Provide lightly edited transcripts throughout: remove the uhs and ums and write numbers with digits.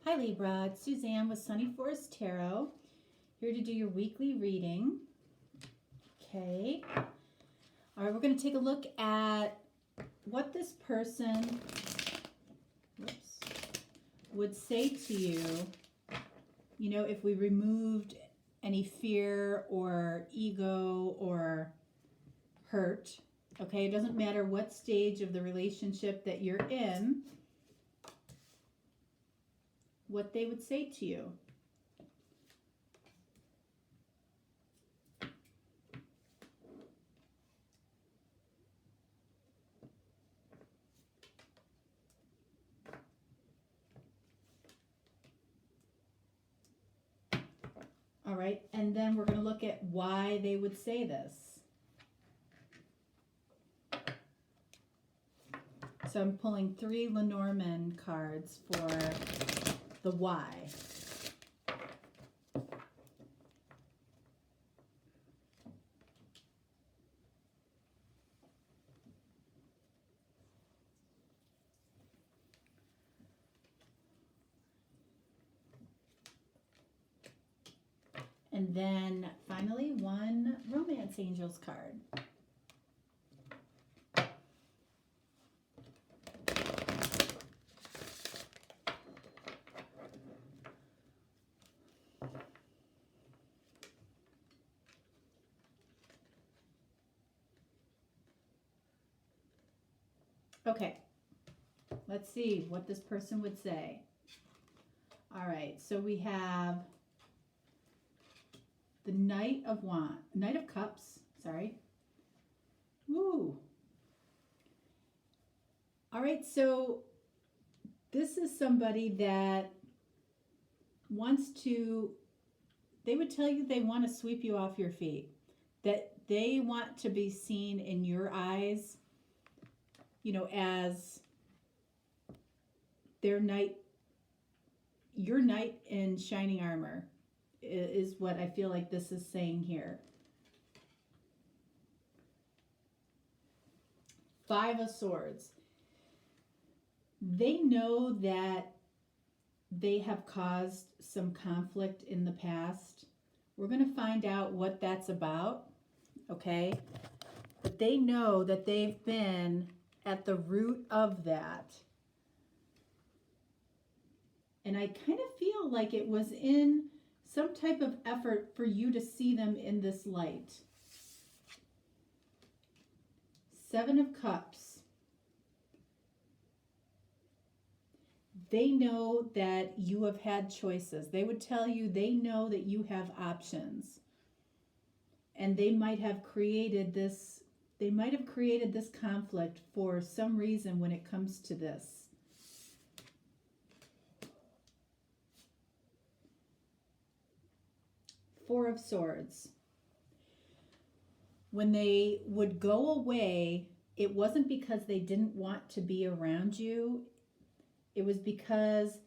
Hi Libra, it's Suzanne with Sunny Forest Tarot, here to do your weekly reading. Okay. All right, we're going to take a look at what this person would say to you, if we removed any fear or ego or hurt. Okay, it doesn't matter what stage of the relationship that you're in, what they would say to you. All right, and then we're going to look at why they would say this. So I'm pulling 3 Lenormand cards for the why. And then finally 1 Romance Angels card. Okay, let's see what this person would say. All right, so we have the Knight of Cups, sorry. Woo. All right, so this is somebody that they would tell you they want to sweep you off your feet, that they want to be seen in your eyes, as their knight, your knight in shining armor is what I feel like this is saying here. 5 of Swords. They know that they have caused some conflict in the past. We're going to find out what that's about, okay? But they know that they've been at the root of that. And I kind of feel like it was in some type of effort for you to see them in this light. 7 of Cups. They know that you have had choices. They would tell you they know that you have options. And they might have created this conflict for some reason when it comes to this. 4 of Swords. When they would go away, it wasn't because they didn't want to be around you. It was because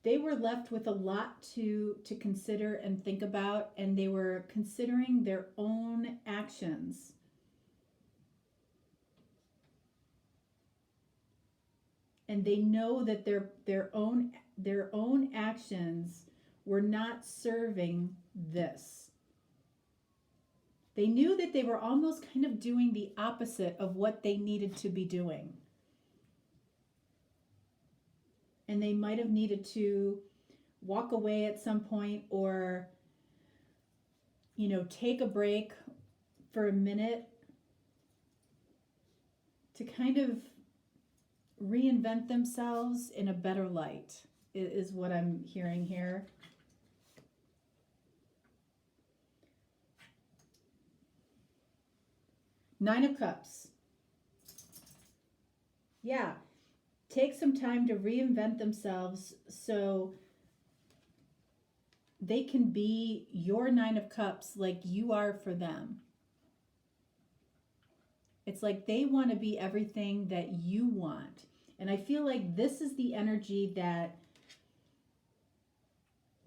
they were left with a lot to consider and think about, and they were considering their own actions. And they know that their own actions were not serving this. They knew that they were almost kind of doing the opposite of what they needed to be doing. And they might have needed to walk away at some point, or, take a break for a minute to kind of reinvent themselves in a better light, is what I'm hearing here. Nine of Cups. Yeah. Take some time to reinvent themselves so they can be your 9 of Cups like you are for them. It's like they want to be everything that you want. And I feel like this is the energy that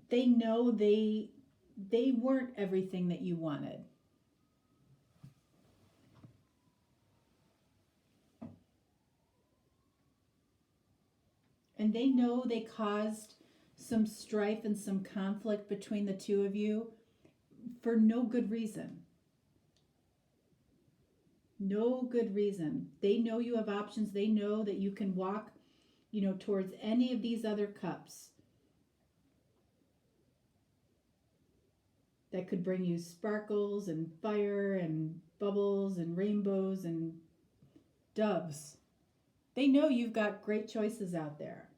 they know they weren't everything that you wanted. and they know they caused some strife and some conflict between the two of you for no good reason. No good reason. They know you have options. They know that you can walk, towards any of these other cups that could bring you sparkles and fire and bubbles and rainbows and doves. They know you've got great choices out there.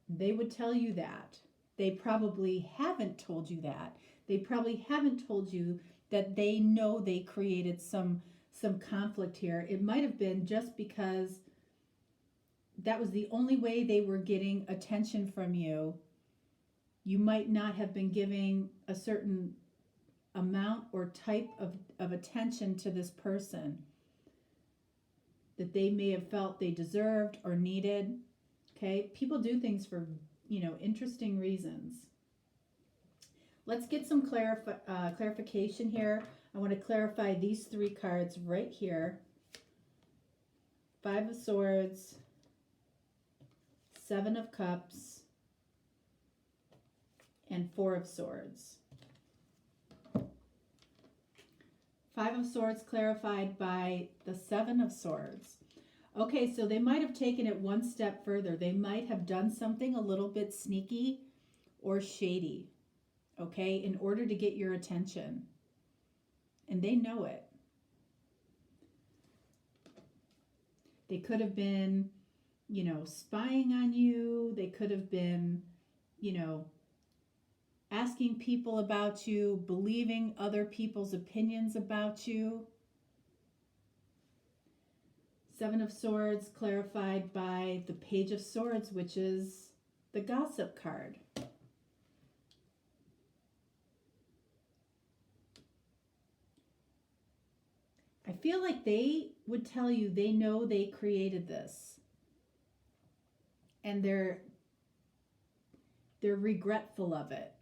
They would tell you that. They probably haven't told you that. They probably haven't told you that they know they created some conflict here. It might have been just because that was the only way they were getting attention from you. You might not have been giving a certain amount or type of attention to this person that they may have felt they deserved or needed. Okay, people do things for, interesting reasons. Let's get some clarification here. I want to clarify these three cards right here. 5 of Swords, 7 of Cups, and 4 of Swords. 5 of Swords clarified by the 7 of Swords. Okay, so they might have taken it one step further. They might have done something a little bit sneaky or shady, okay, in order to get your attention. And they know it. They could have been, spying on you. They could have been, asking people about you, believing other people's opinions about you. 7 of Swords clarified by the Page of Swords, which is the gossip card. I feel like they would tell you they know they created this. And they're regretful of it.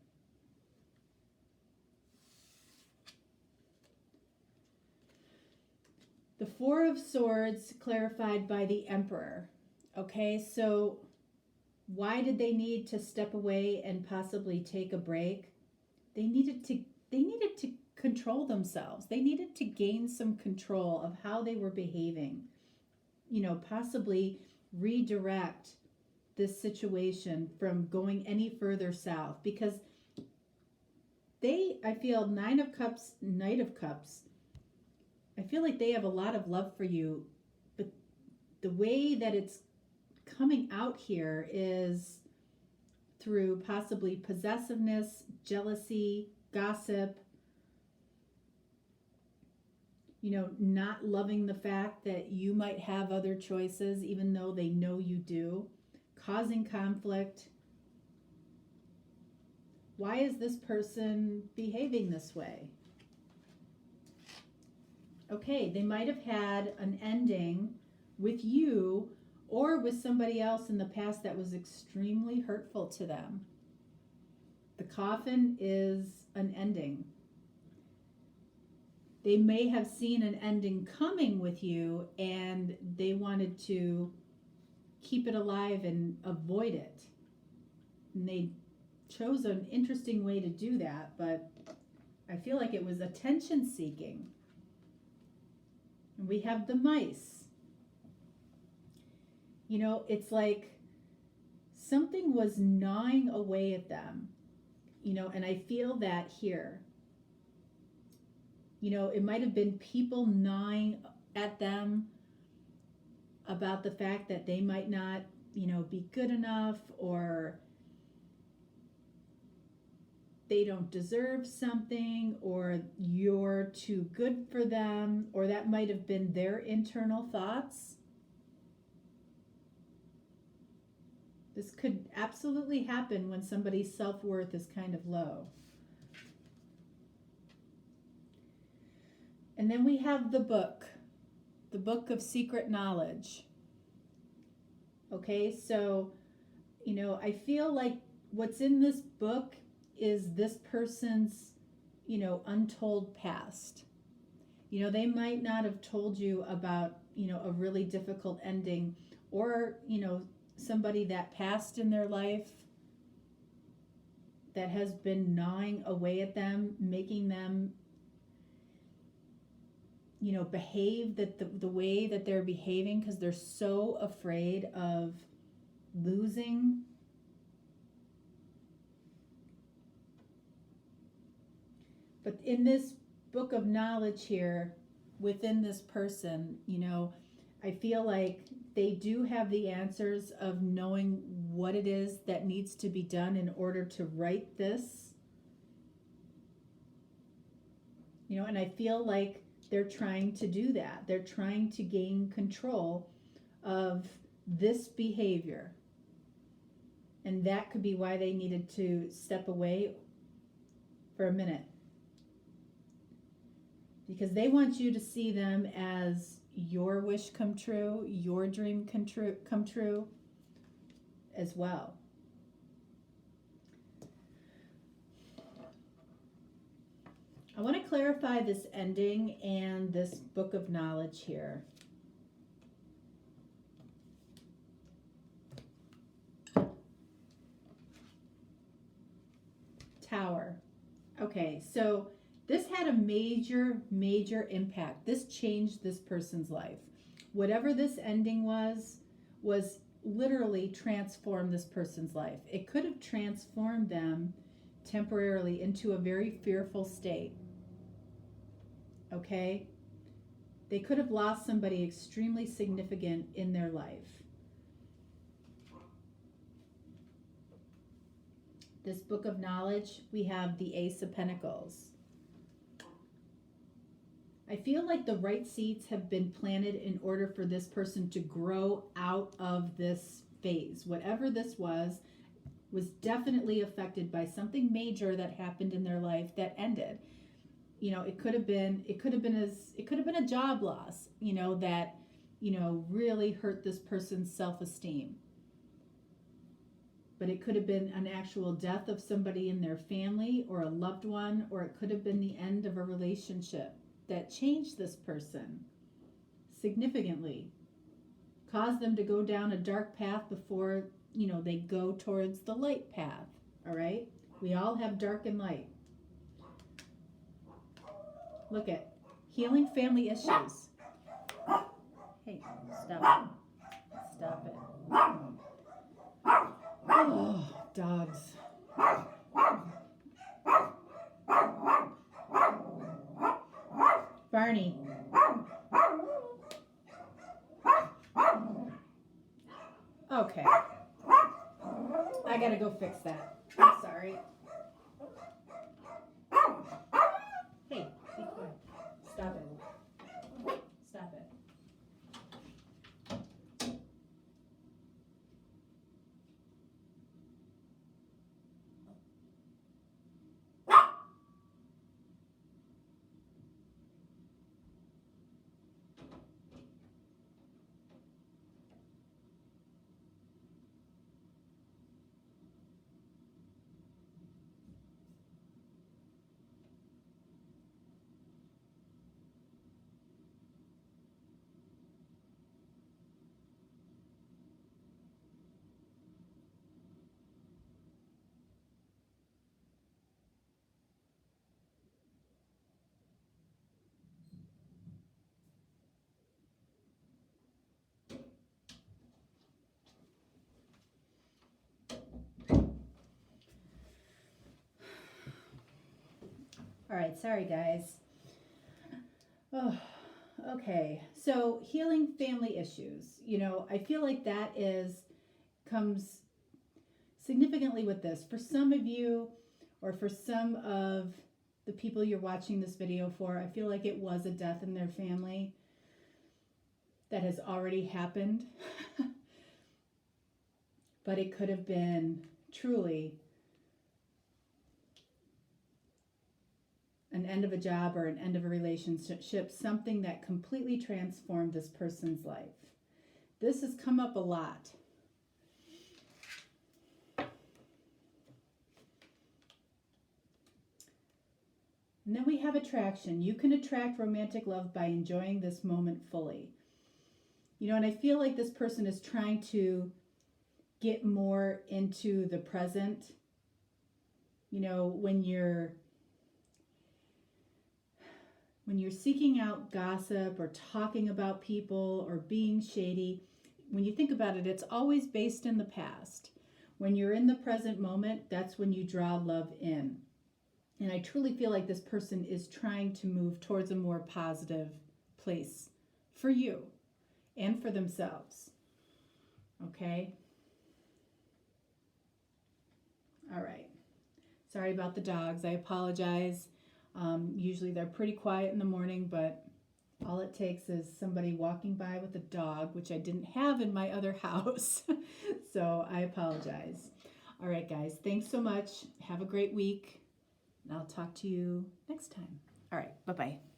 The 4 of Swords clarified by the Emperor. Okay, so why did they need to step away and possibly take a break? They needed to control themselves. They needed to gain some control of how they were behaving. Possibly redirect this situation from going any further south, because I feel 9 of Cups, Knight of Cups, I feel like they have a lot of love for you, but the way that it's coming out here is through possibly possessiveness, jealousy, gossip, not loving the fact that you might have other choices, even though they know you do, causing conflict. Why is this person behaving this way? Okay, they might have had an ending with you or with somebody else in the past that was extremely hurtful to them. The Coffin is an ending. They may have seen an ending coming with you and they wanted to keep it alive and avoid it. And they chose an interesting way to do that, but I feel like it was attention seeking. And we have the Mice. It's like something was gnawing away at them, and I feel that here. It might have been people gnawing at them about the fact that they might not, be good enough, or they don't deserve something, or you're too good for them, or that might have been their internal thoughts. This could absolutely happen when somebody's self-worth is kind of low. And then we have the book of secret knowledge. Okay, so, I feel like what's in this book is this person's, untold past. They might not have told you about, a really difficult ending, or, somebody that passed in their life that has been gnawing away at them, making them, behave the way that they're behaving because they're so afraid of losing. But in this book of knowledge here, within this person, I feel like they do have the answers of knowing what it is that needs to be done in order to right this. And I feel like they're trying to do that. They're trying to gain control of this behavior. And that could be why they needed to step away for a minute. Because they want you to see them as your wish come true, your dream come true as well. I want to clarify this ending and this book of knowledge here. Tower. Okay, so this had a major, major impact. This changed this person's life. Whatever this ending was literally transformed this person's life. It could have transformed them temporarily into a very fearful state. Okay? They could have lost somebody extremely significant in their life. This book of knowledge, we have the Ace of Pentacles. I feel like the right seeds have been planted in order for this person to grow out of this phase. Whatever this was definitely affected by something major that happened in their life that ended. It could have been a job loss, that, really hurt this person's self-esteem. But it could have been an actual death of somebody in their family or a loved one, or it could have been the end of a relationship that changed this person significantly, caused them to go down a dark path before, they go towards the light path. All right? We all have dark and light. Look at healing family issues. Hey, stop it. Stop it. Oh, dogs. Barney. Okay. I gotta go fix that. I'm sorry. Hey, be quiet. Stop it. Stop it. All right, sorry guys. Oh, okay. So healing family issues. I feel like that comes significantly with this. For some of you, or for some of the people you're watching this video for, I feel like it was a death in their family that has already happened. But it could have been truly an end of a job or an end of a relationship, something that completely transformed this person's life. This has come up a lot. And then we have attraction. You can attract romantic love by enjoying this moment fully. And I feel like this person is trying to get more into the present. You know, when you're seeking out gossip or talking about people or being shady, when you think about it, it's always based in the past. When you're in the present moment, that's when you draw love in. And I truly feel like this person is trying to move towards a more positive place for you and for themselves. Okay? All right. Sorry about the dogs. I apologize. Usually they're pretty quiet in the morning, but all it takes is somebody walking by with a dog, which I didn't have in my other house. So I apologize. All right, guys. Thanks so much. Have a great week. And I'll talk to you next time. All right. Bye-bye.